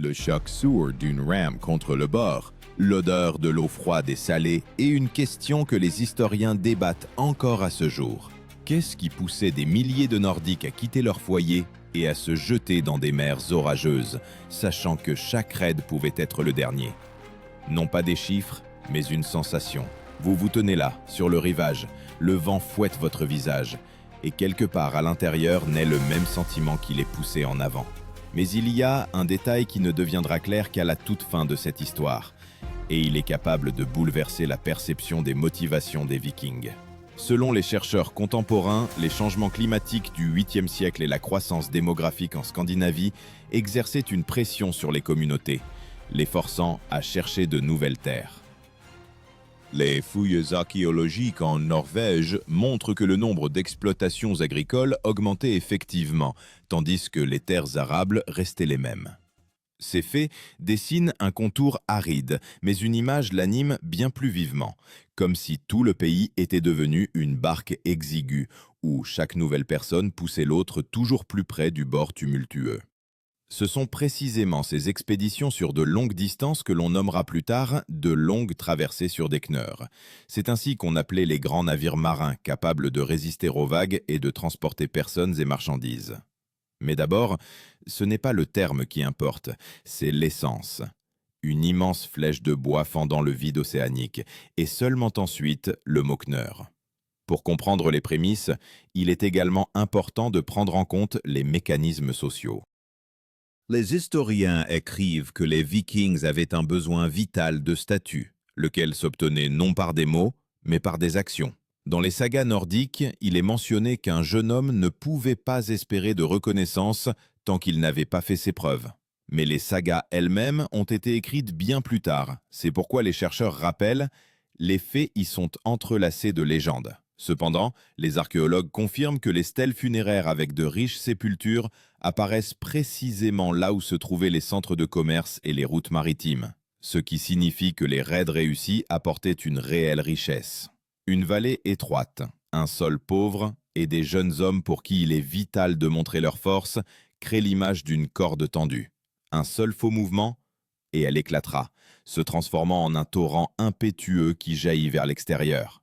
Le choc sourd d'une rame contre le bord, l'odeur de l'eau froide et salée et une question que les historiens débattent encore à ce jour. Qu'est-ce qui poussait des milliers de Nordiques à quitter leur foyer et à se jeter dans des mers orageuses, sachant que chaque raid pouvait être le dernier? Non pas des chiffres, mais une sensation. Vous vous tenez là, sur le rivage, le vent fouette votre visage, et quelque part à l'intérieur naît le même sentiment qui les poussait en avant. Mais il y a un détail qui ne deviendra clair qu'à la toute fin de cette histoire, et il est capable de bouleverser la perception des motivations des Vikings. Selon les chercheurs contemporains, les changements climatiques du 8e siècle et la croissance démographique en Scandinavie exerçaient une pression sur les communautés, les forçant à chercher de nouvelles terres. Les fouilles archéologiques en Norvège montrent que le nombre d'exploitations agricoles augmentait effectivement, tandis que les terres arables restaient les mêmes. Ces faits dessinent un contour aride, mais une image l'anime bien plus vivement, comme si tout le pays était devenu une barque exiguë, où chaque nouvelle personne poussait l'autre toujours plus près du bord tumultueux. Ce sont précisément ces expéditions sur de longues distances que l'on nommera plus tard de longues traversées sur des kneurs. C'est ainsi qu'on appelait les grands navires marins capables de résister aux vagues et de transporter personnes et marchandises. Mais d'abord, ce n'est pas le terme qui importe, c'est l'essence. Une immense flèche de bois fendant le vide océanique, et seulement ensuite le mot kneur. Pour comprendre les prémices, il est également important de prendre en compte les mécanismes sociaux. Les historiens écrivent que les Vikings avaient un besoin vital de statut, lequel s'obtenait non par des mots, mais par des actions. Dans les sagas nordiques, il est mentionné qu'un jeune homme ne pouvait pas espérer de reconnaissance tant qu'il n'avait pas fait ses preuves. Mais les sagas elles-mêmes ont été écrites bien plus tard. C'est pourquoi les chercheurs rappellent, les faits y sont entrelacés de légendes. Cependant, les archéologues confirment que les stèles funéraires avec de riches sépultures apparaissent précisément là où se trouvaient les centres de commerce et les routes maritimes, ce qui signifie que les raids réussis apportaient une réelle richesse. Une vallée étroite, un sol pauvre et des jeunes hommes pour qui il est vital de montrer leur force créent l'image d'une corde tendue. Un seul faux mouvement, et elle éclatera, se transformant en un torrent impétueux qui jaillit vers l'extérieur.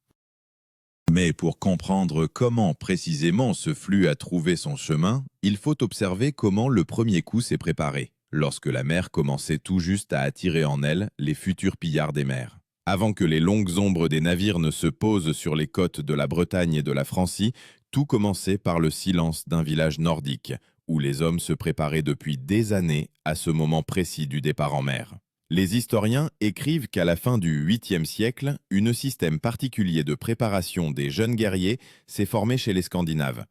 Mais pour comprendre comment précisément ce flux a trouvé son chemin, il faut observer comment le premier coup s'est préparé, lorsque la mer commençait tout juste à attirer en elle les futurs pillards des mers. Avant que les longues ombres des navires ne se posent sur les côtes de la Bretagne et de la Francie, tout commençait par le silence d'un village nordique, où les hommes se préparaient depuis des années à ce moment précis du départ en mer. Les historiens écrivent qu'à la fin du 8e siècle, un système particulier de préparation des jeunes guerriers s'est formé chez les Scandinaves.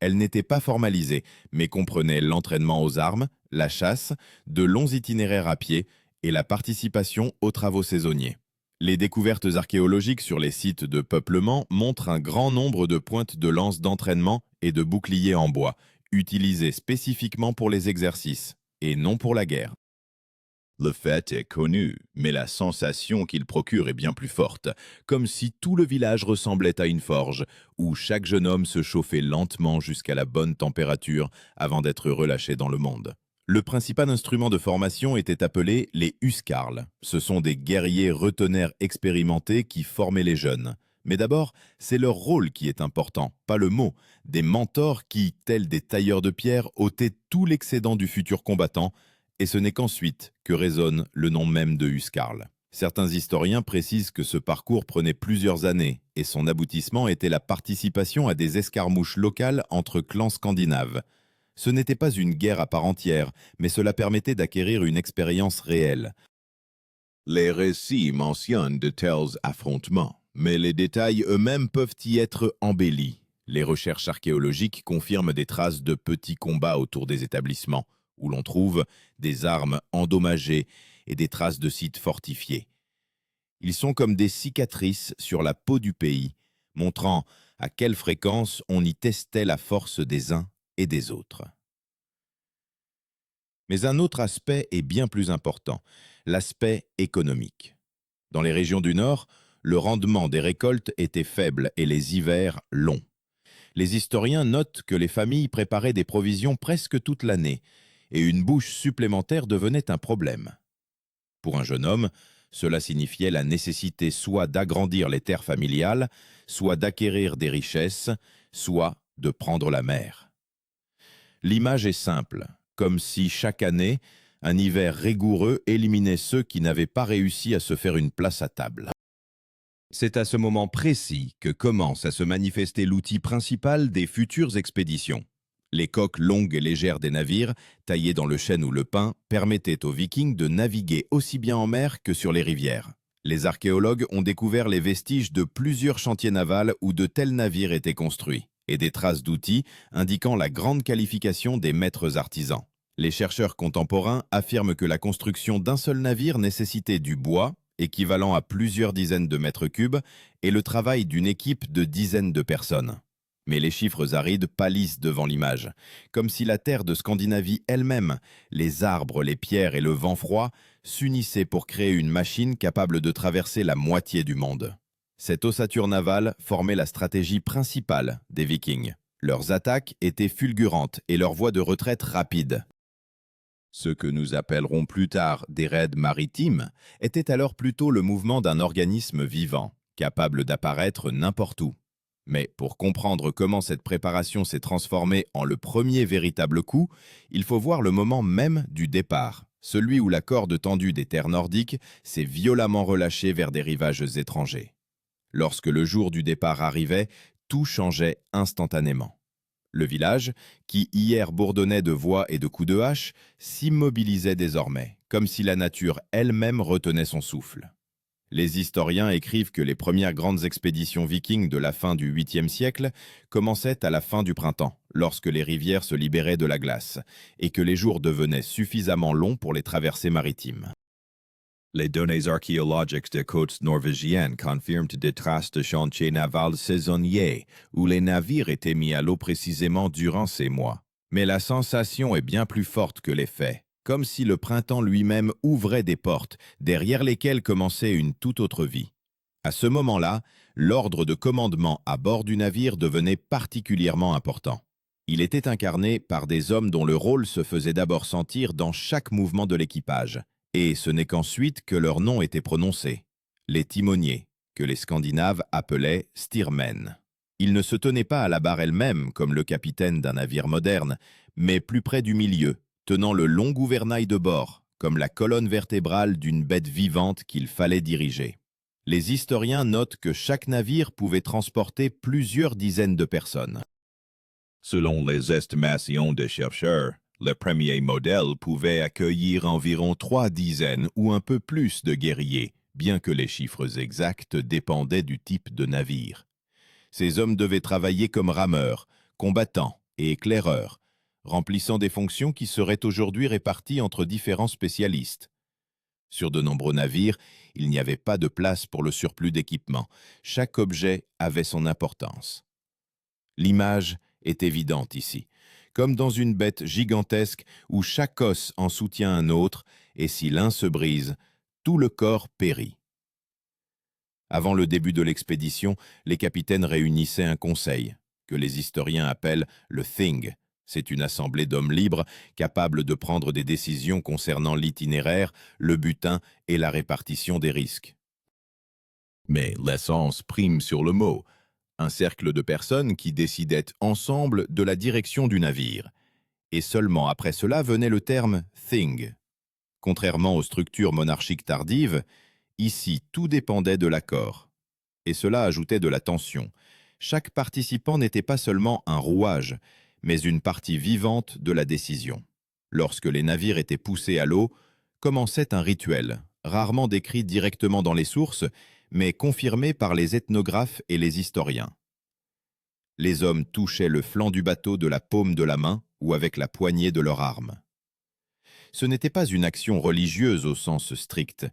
Elle n'était pas formalisée, mais comprenait l'entraînement aux armes, la chasse, de longs itinéraires à pied et la participation aux travaux saisonniers. Les découvertes archéologiques sur les sites de peuplement montrent un grand nombre de pointes de lance d'entraînement et de boucliers en bois, utilisés spécifiquement pour les exercices, et non pour la guerre. Le fait est connu, mais la sensation qu'il procure est bien plus forte, comme si tout le village ressemblait à une forge, où chaque jeune homme se chauffait lentement jusqu'à la bonne température avant d'être relâché dans le monde. Le principal instrument de formation était appelé les huskarls. Ce sont des guerriers retenaires expérimentés qui formaient les jeunes. Mais d'abord, c'est leur rôle qui est important, pas le mot. Des mentors qui, tels des tailleurs de pierre, ôtaient tout l'excédent du futur combattant, et ce n'est qu'ensuite que résonne le nom même de huskarl. Certains historiens précisent que ce parcours prenait plusieurs années, et son aboutissement était la participation à des escarmouches locales entre clans scandinaves. Ce n'était pas une guerre à part entière, mais cela permettait d'acquérir une expérience réelle. Les récits mentionnent de tels affrontements, mais les détails eux-mêmes peuvent y être embellis. Les recherches archéologiques confirment des traces de petits combats autour des établissements, où l'on trouve des armes endommagées et des traces de sites fortifiés. Ils sont comme des cicatrices sur la peau du pays, montrant à quelle fréquence on y testait la force des uns et des autres. Mais un autre aspect est bien plus important, l'aspect économique. Dans les régions du Nord, le rendement des récoltes était faible et les hivers longs. Les historiens notent que les familles préparaient des provisions presque toute l'année, et une bouche supplémentaire devenait un problème. Pour un jeune homme, cela signifiait la nécessité soit d'agrandir les terres familiales, soit d'acquérir des richesses, soit de prendre la mer. L'image est simple, comme si chaque année, un hiver rigoureux éliminait ceux qui n'avaient pas réussi à se faire une place à table. C'est à ce moment précis que commence à se manifester l'outil principal des futures expéditions. Les coques longues et légères des navires, taillés dans le chêne ou le pin, permettaient aux Vikings de naviguer aussi bien en mer que sur les rivières. Les archéologues ont découvert les vestiges de plusieurs chantiers navals où de tels navires étaient construits, et des traces d'outils indiquant la grande qualification des maîtres artisans. Les chercheurs contemporains affirment que la construction d'un seul navire nécessitait du bois, équivalent à plusieurs dizaines de mètres cubes, et le travail d'une équipe de dizaines de personnes. Mais les chiffres arides pâlissent devant l'image, comme si la terre de Scandinavie elle-même, les arbres, les pierres et le vent froid, s'unissaient pour créer une machine capable de traverser la moitié du monde. Cette ossature navale formait la stratégie principale des Vikings. Leurs attaques étaient fulgurantes et leurs voies de retraite rapides. Ce que nous appellerons plus tard des raids maritimes était alors plutôt le mouvement d'un organisme vivant, capable d'apparaître n'importe où. Mais pour comprendre comment cette préparation s'est transformée en le premier véritable coup, il faut voir le moment même du départ, celui où la corde tendue des terres nordiques s'est violemment relâchée vers des rivages étrangers. Lorsque le jour du départ arrivait, tout changeait instantanément. Le village, qui hier bourdonnait de voix et de coups de hache, s'immobilisait désormais, comme si la nature elle-même retenait son souffle. Les historiens écrivent que les premières grandes expéditions vikings de la fin du 8e siècle commençaient à la fin du printemps, lorsque les rivières se libéraient de la glace, et que les jours devenaient suffisamment longs pour les traversées maritimes. Les données archéologiques des côtes norvégiennes confirment des traces de chantiers navals saisonniers, où les navires étaient mis à l'eau précisément durant ces mois. Mais la sensation est bien plus forte que les faits, comme si le printemps lui-même ouvrait des portes, derrière lesquelles commençait une toute autre vie. À ce moment-là, l'ordre de commandement à bord du navire devenait particulièrement important. Il était incarné par des hommes dont le rôle se faisait d'abord sentir dans chaque mouvement de l'équipage, et ce n'est qu'ensuite que leur nom était prononcé, les timoniers, que les Scandinaves appelaient steermen. Ils ne se tenaient pas à la barre elle-même comme le capitaine d'un navire moderne, mais plus près du milieu, tenant le long gouvernail de bord, comme la colonne vertébrale d'une bête vivante qu'il fallait diriger. Les historiens notent que chaque navire pouvait transporter plusieurs dizaines de personnes. Selon les estimations des chercheurs, le premier modèle pouvait accueillir environ 3 dizaines ou un peu plus de guerriers, bien que les chiffres exacts dépendaient du type de navire. Ces hommes devaient travailler comme rameurs, combattants et éclaireurs, remplissant des fonctions qui seraient aujourd'hui réparties entre différents spécialistes. Sur de nombreux navires, il n'y avait pas de place pour le surplus d'équipement. Chaque objet avait son importance. L'image est évidente ici, comme dans une bête gigantesque où chaque os en soutient un autre, et si l'un se brise, tout le corps périt. Avant le début de l'expédition, les capitaines réunissaient un conseil, que les historiens appellent le Thing. C'est une assemblée d'hommes libres, capables de prendre des décisions concernant l'itinéraire, le butin et la répartition des risques. Mais l'essence prime sur le mot. Un cercle de personnes qui décidaient ensemble de la direction du navire. Et seulement après cela venait le terme « thing ». Contrairement aux structures monarchiques tardives, ici tout dépendait de l'accord. Et cela ajoutait de la tension. Chaque participant n'était pas seulement un rouage, mais une partie vivante de la décision. Lorsque les navires étaient poussés à l'eau, commençait un rituel, rarement décrit directement dans les sources, mais confirmé par les ethnographes et les historiens. Les hommes touchaient le flanc du bateau de la paume de la main ou avec la poignée de leur arme. Ce n'était pas une action religieuse au sens strict,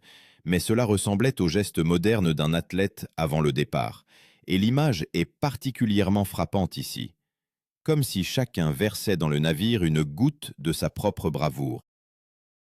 mais cela ressemblait au geste moderne d'un athlète avant le départ, et l'image est particulièrement frappante ici, comme si chacun versait dans le navire une goutte de sa propre bravoure.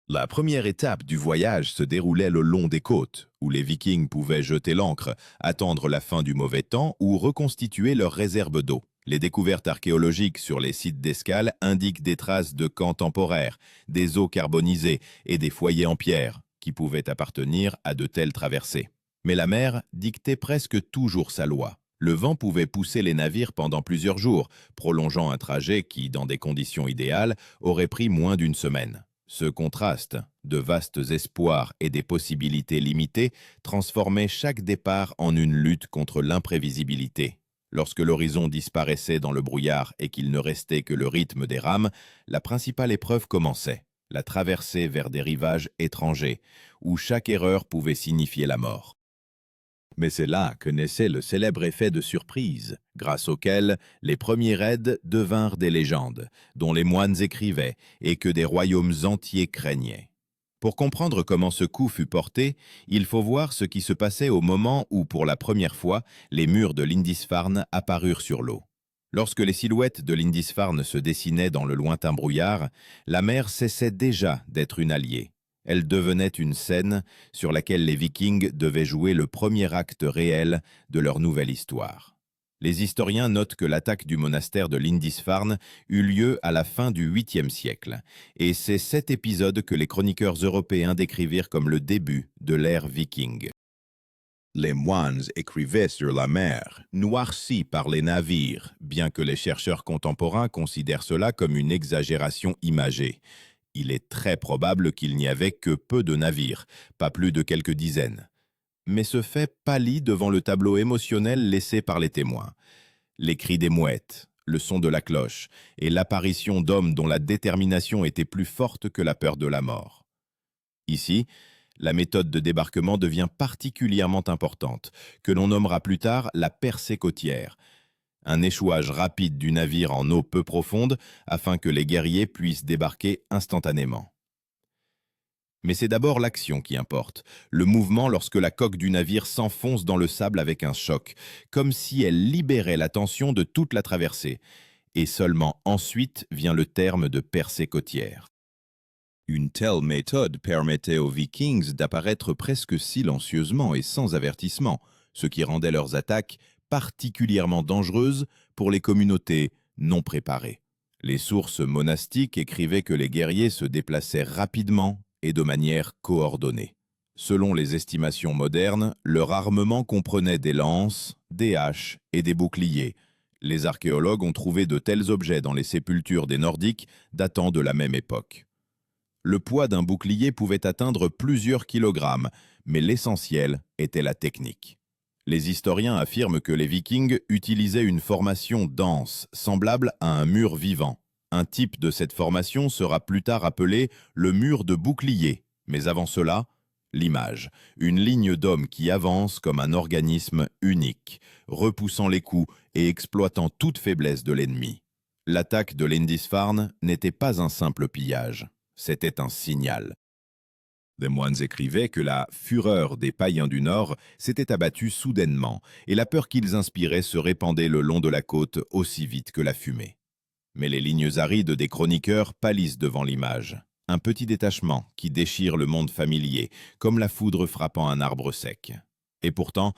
La première étape du voyage se déroulait le long des côtes, où les Vikings pouvaient jeter l'ancre, attendre la fin du mauvais temps ou reconstituer leurs réserves d'eau. Les découvertes archéologiques sur les sites d'escale indiquent des traces de camps temporaires, des eaux carbonisées et des foyers en pierre qui pouvaient appartenir à de telles traversées. Mais la mer dictait presque toujours sa loi. Le vent pouvait pousser les navires pendant plusieurs jours, prolongeant un trajet qui, dans des conditions idéales, aurait pris moins d'une semaine. Ce contraste, de vastes espoirs et des possibilités limitées, transformait chaque départ en une lutte contre l'imprévisibilité. Lorsque l'horizon disparaissait dans le brouillard et qu'il ne restait que le rythme des rames, la principale épreuve commençait, la traversée vers des rivages étrangers, où chaque erreur pouvait signifier la mort. Mais c'est là que naissait le célèbre effet de surprise, grâce auquel les premiers raids devinrent des légendes, dont les moines écrivaient et que des royaumes entiers craignaient. Pour comprendre comment ce coup fut porté, il faut voir ce qui se passait au moment où, pour la première fois, les murs de Lindisfarne apparurent sur l'eau. Lorsque les silhouettes de Lindisfarne se dessinaient dans le lointain brouillard, la mer cessait déjà d'être une alliée. Elle devenait une scène sur laquelle les Vikings devaient jouer le premier acte réel de leur nouvelle histoire. Les historiens notent que l'attaque du monastère de Lindisfarne eut lieu à la fin du 8e siècle, et c'est cet épisode que les chroniqueurs européens décrivirent comme le début de l'ère viking. Les moines écrivaient sur la mer, noircie par les navires, bien que les chercheurs contemporains considèrent cela comme une exagération imagée. Il est très probable qu'il n'y avait que peu de navires, pas plus de quelques dizaines. Mais ce fait pâlit devant le tableau émotionnel laissé par les témoins. Les cris des mouettes, le son de la cloche et l'apparition d'hommes dont la détermination était plus forte que la peur de la mort. Ici, la méthode de débarquement devient particulièrement importante, que l'on nommera plus tard la percée côtière. Un échouage rapide du navire en eau peu profonde afin que les guerriers puissent débarquer instantanément. Mais c'est d'abord l'action qui importe, le mouvement lorsque la coque du navire s'enfonce dans le sable avec un choc, comme si elle libérait la tension de toute la traversée. Et seulement ensuite vient le terme de percée côtière. Une telle méthode permettait aux Vikings d'apparaître presque silencieusement et sans avertissement, ce qui rendait leurs attaques particulièrement dangereuses pour les communautés non préparées. Les sources monastiques écrivaient que les guerriers se déplaçaient rapidement et de manière coordonnée. Selon les estimations modernes, leur armement comprenait des lances, des haches et des boucliers. Les archéologues ont trouvé de tels objets dans les sépultures des Nordiques datant de la même époque. Le poids d'un bouclier pouvait atteindre plusieurs kilogrammes, mais l'essentiel était la technique. Les historiens affirment que les Vikings utilisaient une formation dense, semblable à un mur vivant. Un type de cette formation sera plus tard appelé le mur de bouclier, mais avant cela, l'image, une ligne d'hommes qui avance comme un organisme unique, repoussant les coups et exploitant toute faiblesse de l'ennemi. L'attaque de Lindisfarne n'était pas un simple pillage, c'était un signal. Les moines écrivaient que la fureur des païens du Nord s'était abattue soudainement et la peur qu'ils inspiraient se répandait le long de la côte aussi vite que la fumée. Mais les lignes arides des chroniqueurs pâlissent devant l'image. Un petit détachement qui déchire le monde familier, comme la foudre frappant un arbre sec. Et pourtant,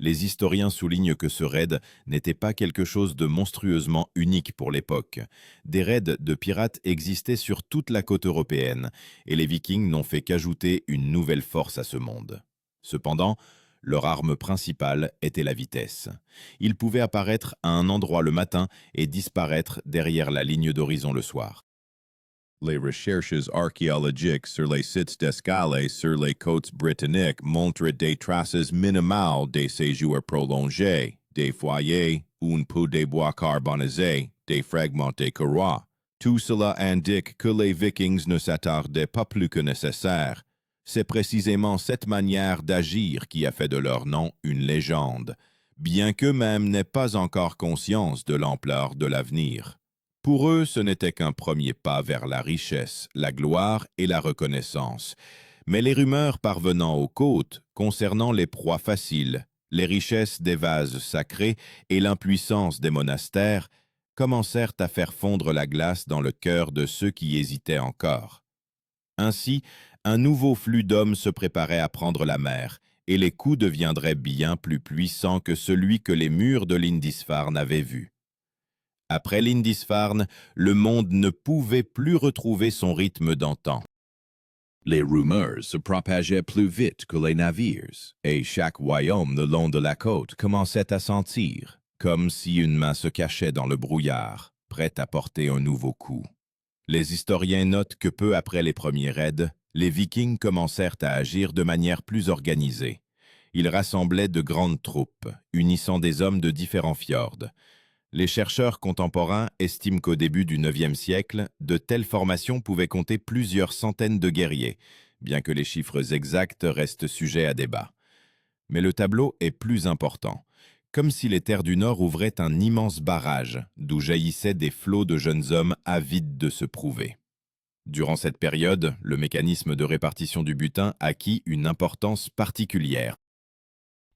les historiens soulignent que ce raid n'était pas quelque chose de monstrueusement unique pour l'époque. Des raids de pirates existaient sur toute la côte européenne, et les Vikings n'ont fait qu'ajouter une nouvelle force à ce monde. Cependant, leur arme principale était la vitesse. Ils pouvaient apparaître à un endroit le matin et disparaître derrière la ligne d'horizon le soir. Les recherches archéologiques sur les sites d'escale sur les côtes britanniques montrent des traces minimales des séjours prolongés, des foyers, un peu de bois carbonisé, des fragments de courroies. Tout cela indique que les Vikings ne s'attardaient pas plus que nécessaire. C'est précisément cette manière d'agir qui a fait de leur nom une légende, bien qu'eux-mêmes n'aient pas encore conscience de l'ampleur de l'avenir. Pour eux, ce n'était qu'un premier pas vers la richesse, la gloire et la reconnaissance. Mais les rumeurs parvenant aux côtes concernant les proies faciles, les richesses des vases sacrés et l'impuissance des monastères commencèrent à faire fondre la glace dans le cœur de ceux qui hésitaient encore. Ainsi, un nouveau flux d'hommes se préparait à prendre la mer, et les coups deviendraient bien plus puissants que celui que les murs de Lindisfarne avaient vu. Après Lindisfarne, le monde ne pouvait plus retrouver son rythme d'antan. Les rumeurs se propageaient plus vite que les navires, Et chaque royaume le long de la côte commençait à sentir, comme si une main se cachait dans le brouillard, prête à porter un nouveau coup. Les historiens notent que peu après les premiers raids, les Vikings commencèrent à agir de manière plus organisée. Ils rassemblaient de grandes troupes, unissant des hommes de différents fjords. Les chercheurs contemporains estiment qu'au début du IXe siècle, de telles formations pouvaient compter plusieurs centaines de guerriers, bien que les chiffres exacts restent sujets à débat. Mais le tableau est plus important, comme si les terres du Nord ouvraient un immense barrage, d'où jaillissaient des flots de jeunes hommes avides de se prouver. Durant cette période, le mécanisme de répartition du butin acquit une importance particulière.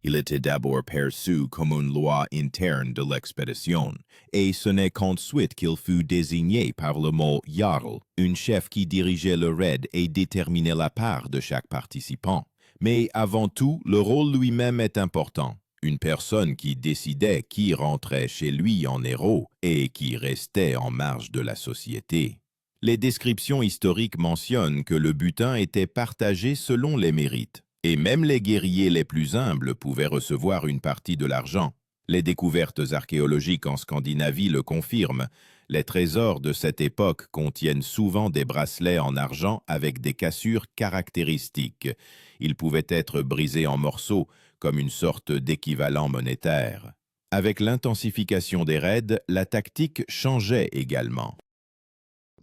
Il était d'abord perçu comme une loi interne de l'expédition, et ce n'est qu'ensuite qu'il fut désigné par le mot Jarl, un chef qui dirigeait le raid et déterminait la part de chaque participant. Mais avant tout, le rôle lui-même est important. Une personne qui décidait qui rentrait chez lui en héros et qui restait en marge de la société. Les descriptions historiques mentionnent que le butin était partagé selon les mérites. Et même les guerriers les plus humbles pouvaient recevoir une partie de l'argent. Les découvertes archéologiques en Scandinavie le confirment. Les trésors de cette époque contiennent souvent des bracelets en argent avec des cassures caractéristiques. Ils pouvaient être brisés en morceaux, comme une sorte d'équivalent monétaire. Avec l'intensification des raids, la tactique changeait également.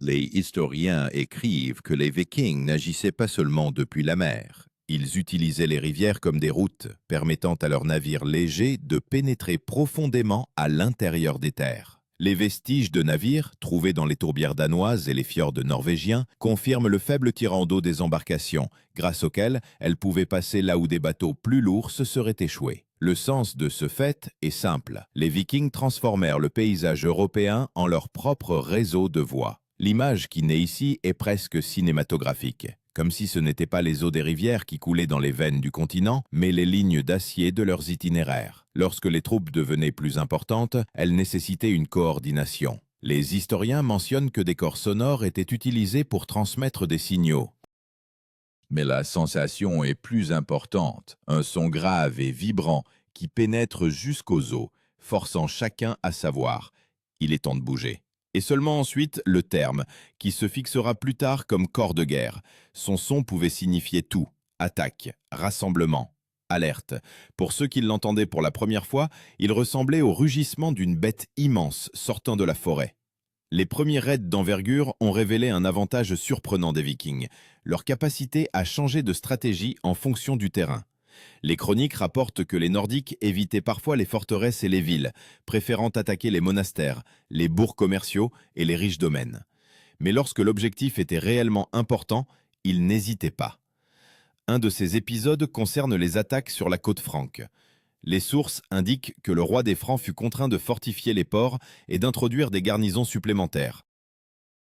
Les historiens écrivent que les Vikings n'agissaient pas seulement depuis la mer. Ils utilisaient les rivières comme des routes, permettant à leurs navires légers de pénétrer profondément à l'intérieur des terres. Les vestiges de navires, trouvés dans les tourbières danoises et les fjords norvégiens, confirment le faible tirant d'eau des embarcations, grâce auquel elles pouvaient passer là où des bateaux plus lourds se seraient échoués. Le sens de ce fait est simple. Les Vikings transformèrent le paysage européen en leur propre réseau de voies. L'image qui naît ici est presque cinématographique, comme si ce n'étaient pas les eaux des rivières qui coulaient dans les veines du continent, mais les lignes d'acier de leurs itinéraires. Lorsque les troupes devenaient plus importantes, elles nécessitaient une coordination. Les historiens mentionnent que des corps sonores étaient utilisés pour transmettre des signaux. Mais la sensation est plus importante, un son grave et vibrant qui pénètre jusqu'aux os, forçant chacun à savoir « il est temps de bouger ». Et seulement ensuite le terme, qui se fixera plus tard comme corps de guerre. Son son pouvait signifier tout, attaque, rassemblement, alerte. Pour ceux qui l'entendaient pour la première fois, il ressemblait au rugissement d'une bête immense sortant de la forêt. Les premiers raids d'envergure ont révélé un avantage surprenant des Vikings, leur capacité à changer de stratégie en fonction du terrain. Les chroniques rapportent que les Nordiques évitaient parfois les forteresses et les villes, préférant attaquer les monastères, les bourgs commerciaux et les riches domaines. Mais lorsque l'objectif était réellement important, ils n'hésitaient pas. Un de ces épisodes concerne les attaques sur la côte franque. Les sources indiquent que le roi des Francs fut contraint de fortifier les ports et d'introduire des garnisons supplémentaires.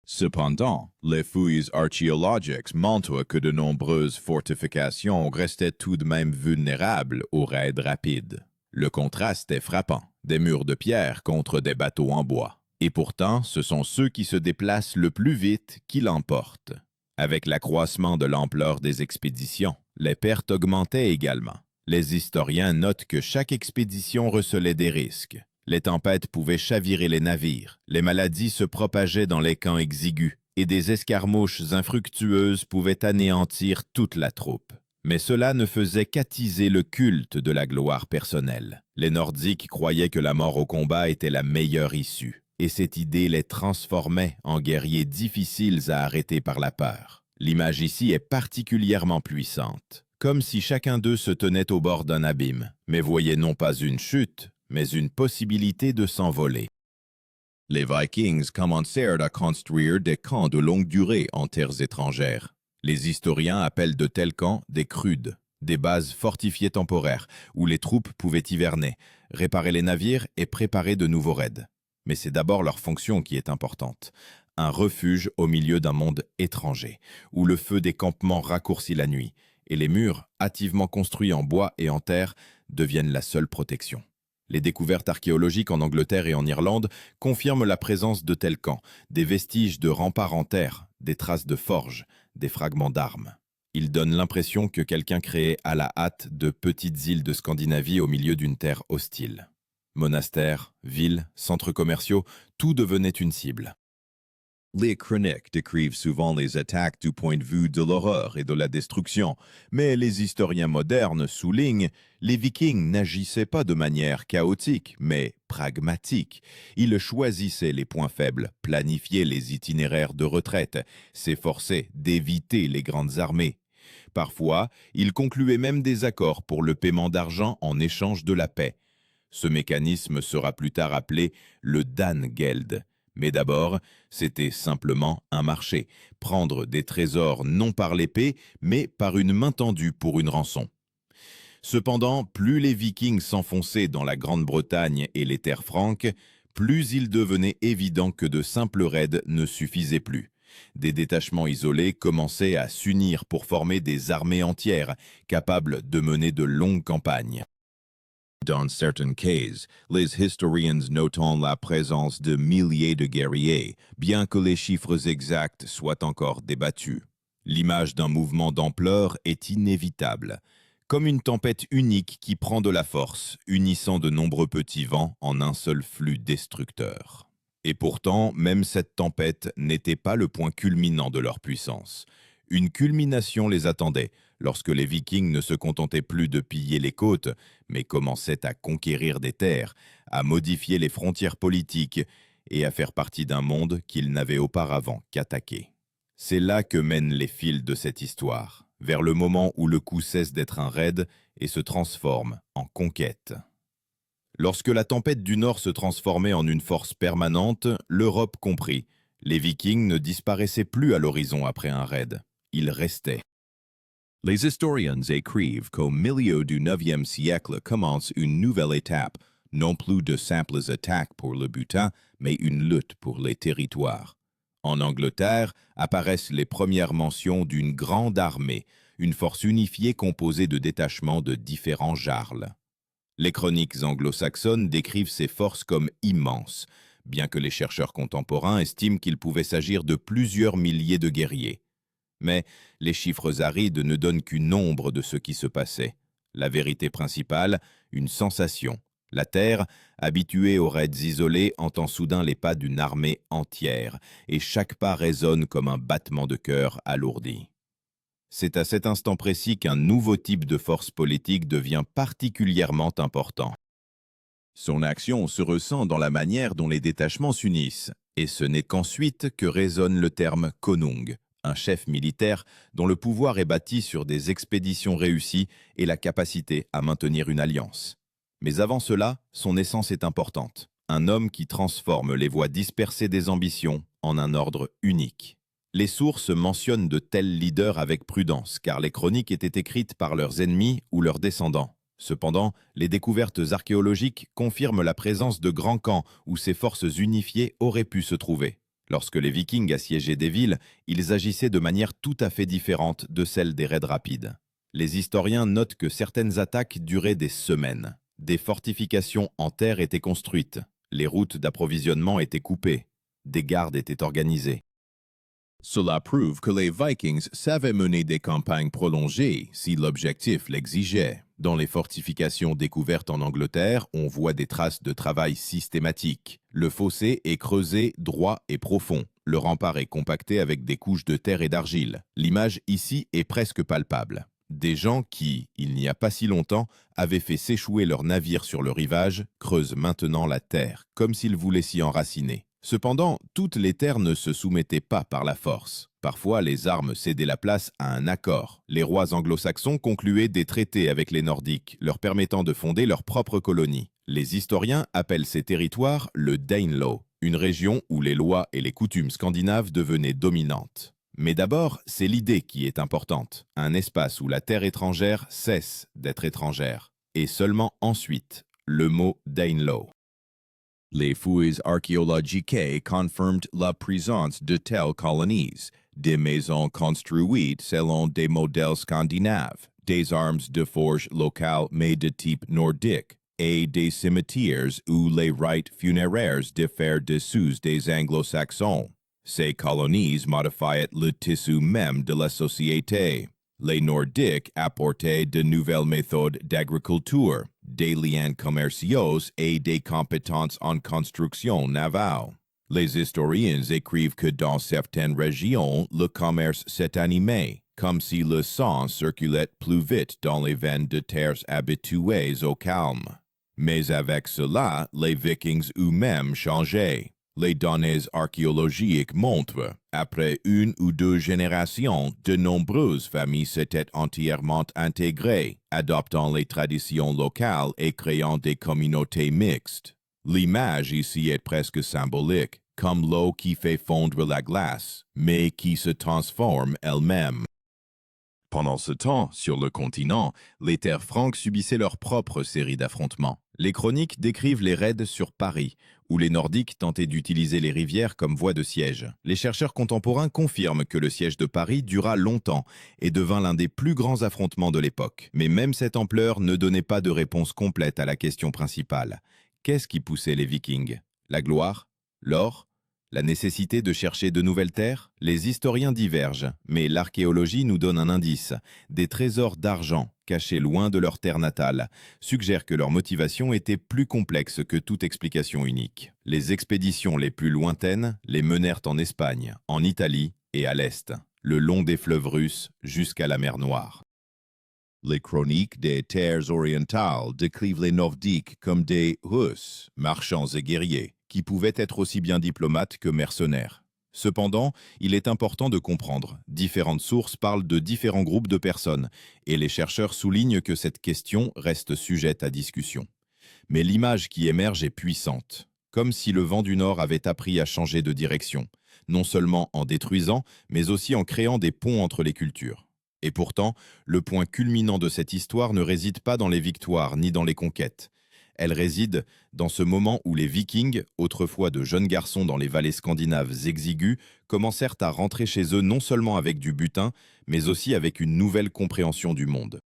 Cependant, les fouilles archéologiques montrent que de nombreuses fortifications restaient tout de même vulnérables aux raids rapides. Le contraste est frappant, des murs de pierre contre des bateaux en bois. Et pourtant, ce sont ceux qui se déplacent le plus vite qui l'emportent. Avec l'accroissement de l'ampleur des expéditions, les pertes augmentaient également. Les historiens notent que chaque expédition recelait des risques. Les tempêtes pouvaient chavirer les navires, les maladies se propageaient dans les camps exigus, et des escarmouches infructueuses pouvaient anéantir toute la troupe. Mais cela ne faisait qu'attiser le culte de la gloire personnelle. Les Nordiques croyaient que la mort au combat était la meilleure issue, et cette idée les transformait en guerriers difficiles à arrêter par la peur. L'image ici est particulièrement puissante, comme si chacun d'eux se tenait au bord d'un abîme, mais voyait non pas une chute, mais une possibilité de s'envoler. Les Vikings commencèrent à construire des camps de longue durée en terres étrangères. Les historiens appellent de tels camps des crudes, des bases fortifiées temporaires, où les troupes pouvaient hiverner, réparer les navires et préparer de nouveaux raids. Mais c'est d'abord leur fonction qui est importante. Un refuge au milieu d'un monde étranger, où le feu des campements raccourcit la nuit, et les murs, hâtivement construits en bois et en terre, deviennent la seule protection. Les découvertes archéologiques en Angleterre et en Irlande confirment la présence de tels camps, des vestiges de remparts en terre, des traces de forges, des fragments d'armes. Ils donnent l'impression que quelqu'un créait à la hâte de petites îles de Scandinavie au milieu d'une terre hostile. Monastères, villes, centres commerciaux, tout devenait une cible. Les chroniques décrivent souvent les attaques du point de vue de l'horreur et de la destruction, mais les historiens modernes soulignent les Vikings n'agissaient pas de manière chaotique, mais pragmatique. Ils choisissaient les points faibles, planifiaient les itinéraires de retraite, s'efforçaient d'éviter les grandes armées. Parfois, ils concluaient même des accords pour le paiement d'argent en échange de la paix. Ce mécanisme sera plus tard appelé le Dangeld. Mais d'abord, c'était simplement un marché, prendre des trésors non par l'épée, mais par une main tendue pour une rançon. Cependant, plus les Vikings s'enfonçaient dans la Grande-Bretagne et les terres franques, plus il devenait évident que de simples raids ne suffisaient plus. Des détachements isolés commençaient à s'unir pour former des armées entières, capables de mener de longues campagnes. Dans certains cas, les historiens notent la présence de milliers de guerriers, bien que les chiffres exacts soient encore débattus. L'image d'un mouvement d'ampleur est inévitable, comme une tempête unique qui prend de la force, unissant de nombreux petits vents en un seul flux destructeur. Et pourtant, même cette tempête n'était pas le point culminant de leur puissance. Une culmination les attendait, lorsque les Vikings ne se contentaient plus de piller les côtes, mais commençaient à conquérir des terres, à modifier les frontières politiques et à faire partie d'un monde qu'ils n'avaient auparavant qu'attaqué. C'est là que mènent les fils de cette histoire, vers le moment où le coup cesse d'être un raid et se transforme en conquête. Lorsque la tempête du Nord se transformait en une force permanente, l'Europe comprit. Les Vikings ne disparaissaient plus à l'horizon après un raid. Ils restaient. Les historiens écrivent qu'au milieu du IXe siècle commence une nouvelle étape, non plus de simples attaques pour le butin, mais une lutte pour les territoires. En Angleterre apparaissent les premières mentions d'une grande armée, une force unifiée composée de détachements de différents jarls. Les chroniques anglo-saxonnes décrivent ces forces comme immenses, bien que les chercheurs contemporains estiment qu'il pouvait s'agir de plusieurs milliers de guerriers. Mais les chiffres arides ne donnent qu'une ombre de ce qui se passait. La vérité principale, une sensation. La Terre, habituée aux raids isolés, entend soudain les pas d'une armée entière, et chaque pas résonne comme un battement de cœur alourdi. C'est à cet instant précis qu'un nouveau type de force politique devient particulièrement important. Son action se ressent dans la manière dont les détachements s'unissent, et ce n'est qu'ensuite que résonne le terme konung, un chef militaire dont le pouvoir est bâti sur des expéditions réussies et la capacité à maintenir une alliance. Mais avant cela, son essence est importante, un homme qui transforme les voies dispersées des ambitions en un ordre unique. Les sources mentionnent de tels leaders avec prudence, car les chroniques étaient écrites par leurs ennemis ou leurs descendants. Cependant, les découvertes archéologiques confirment la présence de grands camps où ces forces unifiées auraient pu se trouver. Lorsque les Vikings assiégeaient des villes, ils agissaient de manière tout à fait différente de celle des raids rapides. Les historiens notent que certaines attaques duraient des semaines. Des fortifications en terre étaient construites, les routes d'approvisionnement étaient coupées, des gardes étaient organisés. Cela prouve que les Vikings savaient mener des campagnes prolongées si l'objectif l'exigeait. Dans les fortifications découvertes en Angleterre, on voit des traces de travail systématique. Le fossé est creusé droit et profond. Le rempart est compacté avec des couches de terre et d'argile. L'image ici est presque palpable. Des gens qui, il n'y a pas si longtemps, avaient fait s'échouer leurs navires sur le rivage, creusent maintenant la terre, comme s'ils voulaient s'y enraciner. Cependant, toutes les terres ne se soumettaient pas par la force. Parfois, les armes cédaient la place à un accord. Les rois anglo-saxons concluaient des traités avec les Nordiques, leur permettant de fonder leur propre colonie. Les historiens appellent ces territoires le Danelaw, une région où les lois et les coutumes scandinaves devenaient dominantes. Mais d'abord, c'est l'idée qui est importante, un espace où la terre étrangère cesse d'être étrangère. Et seulement ensuite, le mot Danelaw. Les fouilles archéologiques confirment la présence de telles colonies, des maisons construites selon des modèles scandinaves, des armes de forge locales mais de type nordique, et des cimetières où les rites funéraires diffèrent de ceux des anglo-saxons. Ces colonies modifiaient le tissu même de la société. Les Nordiques apportaient de nouvelles méthodes d'agriculture, des liens commerciaux et des compétences en construction navale. Les historiens écrivent que dans certaines régions, le commerce s'est animé, comme si le sang circulait plus vite dans les veines de terres habituées au calme. Mais avec cela, les Vikings eux-mêmes changeaient. Les données archéologiques montrent, après une ou deux générations, de nombreuses familles s'étaient entièrement intégrées, adoptant les traditions locales et créant des communautés mixtes. L'image ici est presque symbolique, comme l'eau qui fait fondre la glace, mais qui se transforme elle-même. Pendant ce temps, sur le continent, les terres franques subissaient leur propre série d'affrontements. Les chroniques décrivent les raids sur Paris, où les Nordiques tentaient d'utiliser les rivières comme voie de siège. Les chercheurs contemporains confirment que le siège de Paris dura longtemps et devint l'un des plus grands affrontements de l'époque. Mais même cette ampleur ne donnait pas de réponse complète à la question principale. Qu'est-ce qui poussait les Vikings? La gloire? L'or? La nécessité de chercher de nouvelles terres? Les historiens divergent, mais l'archéologie nous donne un indice. Des trésors d'argent, cachés loin de leur terre natale, suggèrent que leur motivation était plus complexe que toute explication unique. Les expéditions les plus lointaines les menèrent en Espagne, en Italie et à l'Est, le long des fleuves russes jusqu'à la mer Noire. Les chroniques des terres orientales décrivent les Nordiques comme des Russes, marchands et guerriers, qui pouvaient être aussi bien diplomates que mercenaires. Cependant, il est important de comprendre, différentes sources parlent de différents groupes de personnes, et les chercheurs soulignent que cette question reste sujette à discussion. Mais l'image qui émerge est puissante, comme si le vent du Nord avait appris à changer de direction, non seulement en détruisant, mais aussi en créant des ponts entre les cultures. Et pourtant, le point culminant de cette histoire ne réside pas dans les victoires ni dans les conquêtes. Elle réside dans ce moment où les Vikings, autrefois de jeunes garçons dans les vallées scandinaves exiguës, commencèrent à rentrer chez eux non seulement avec du butin, mais aussi avec une nouvelle compréhension du monde.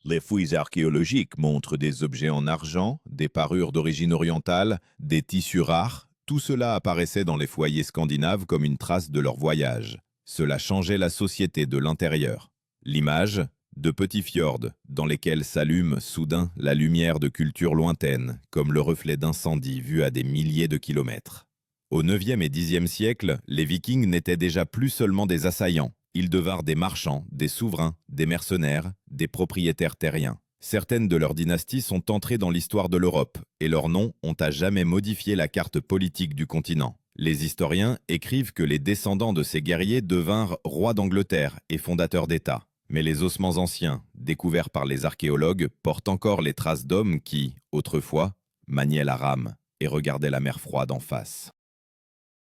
Les fouilles archéologiques montrent des objets en argent, des parures d'origine orientale, des tissus rares. Tout cela apparaissait dans les foyers scandinaves comme une trace de leur voyage. Cela changeait la société de l'intérieur. L'image de petits fjords dans lesquels s'allume soudain la lumière de cultures lointaines, comme le reflet d'incendie vu à des milliers de kilomètres. Au IXe et Xe siècle, les Vikings n'étaient déjà plus seulement des assaillants. Ils devinrent des marchands, des souverains, des mercenaires, des propriétaires terriens. Certaines de leurs dynasties sont entrées dans l'histoire de l'Europe, et leurs noms ont à jamais modifié la carte politique du continent. Les historiens écrivent que les descendants de ces guerriers devinrent rois d'Angleterre et fondateurs d'États. Mais les ossements anciens, découverts par les archéologues, portent encore les traces d'hommes qui, autrefois, maniaient la rame et regardaient la mer froide en face.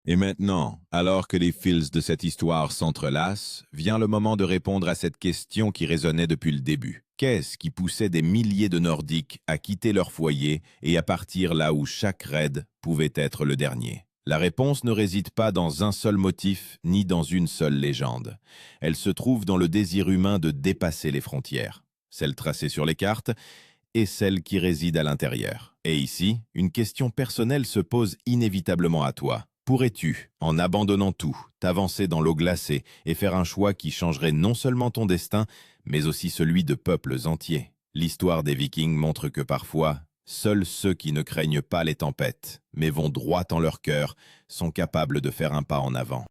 Et maintenant, alors que les fils de cette histoire s'entrelacent, vient le moment de répondre à cette question qui résonnait depuis le début. Qu'est-ce qui poussait des milliers de Nordiques à quitter leur foyer et à partir là où chaque raid pouvait être le dernier? La réponse ne réside pas dans un seul motif ni dans une seule légende. Elle se trouve dans le désir humain de dépasser les frontières, celle tracée sur les cartes et celle qui réside à l'intérieur. Et ici, une question personnelle se pose inévitablement à toi. Pourrais-tu, en abandonnant tout, t'avancer dans l'eau glacée et faire un choix qui changerait non seulement ton destin, mais aussi celui de peuples entiers? L'histoire des Vikings montre que parfois, seuls ceux qui ne craignent pas les tempêtes, mais vont droit en leur cœur, sont capables de faire un pas en avant.